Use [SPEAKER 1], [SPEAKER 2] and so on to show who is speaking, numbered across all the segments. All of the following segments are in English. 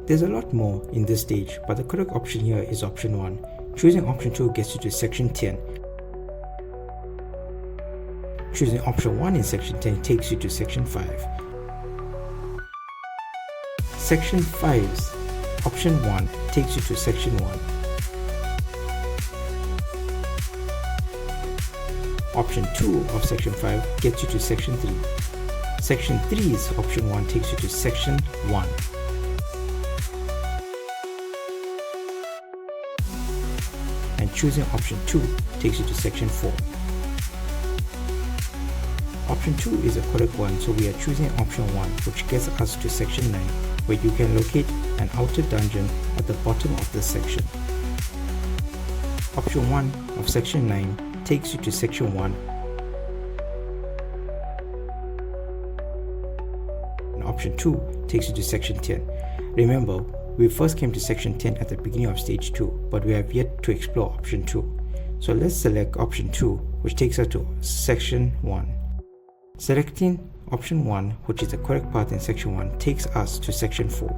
[SPEAKER 1] There's a lot more in this stage, but the correct option here is option 1. Choosing option 2 gets you to section 10. Choosing option 1 in section 10 takes you to section 5. Section 5's option 1 takes you to section 1. Option 2 of section 5 gets you to section 3. Section 3's option 1 takes you to section 1. And choosing option 2 takes you to section 4. Option 2 is the correct one, so we are choosing option 1, which gets us to section 9, where you can locate an outer dungeon at the bottom of this section. Option 1 of section 9 takes you to section 1, and option 2 takes you to section 10. Remember, we first came to section 10 at the beginning of stage 2, but we have yet to explore option 2. So let's select option 2, which takes us to section 1. Selecting option 1, which is the correct path in section 1, takes us to section 4.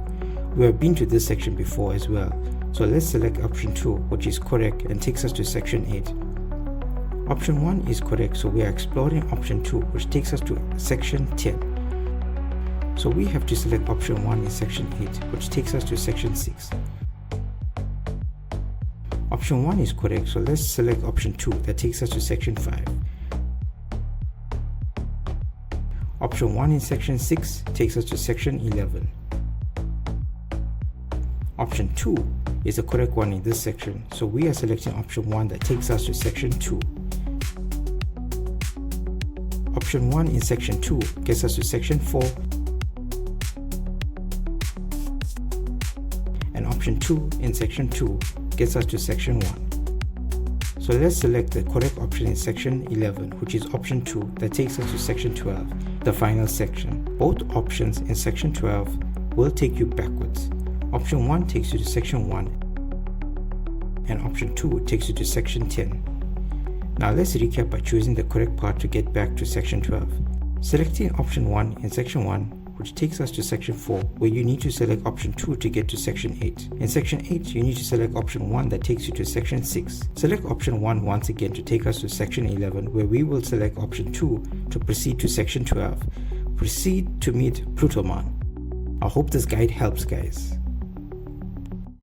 [SPEAKER 1] We have been to this section before as well, so let's select option 2, which is correct and takes us to section 8. Option 1 is correct, so we are exploring option 2, which takes us to section 10. So we have to select option 1 in section 8, which takes us to section 6. Option 1 is correct, so let's select option 2 that takes us to section 5. Option 1 in section 6 takes us to section 11. Option 2 is the correct one in this section, so we are selecting option 1 that takes us to section 2. Option 1 in section 2 gets us to section 4, and option 2 in section 2 gets us to section 1. So let's select the correct option in section 11, which is option 2 that takes us to section 12, the final section. Both options in section 12 will take you backwards. Option 1 takes you to section 1, and option 2 takes you to section 10. Now let's recap by choosing the correct path to get back to section 12. Selecting option 1 in section 1, which takes us to section 4, where you need to select option 2 to get to section 8. In section 8, you need to select option 1 that takes you to section 6. Select option 1 once again to take us to section 11, where we will select option 2 to proceed to section 12. Proceed to meet Plutomon. I hope this guide helps, guys.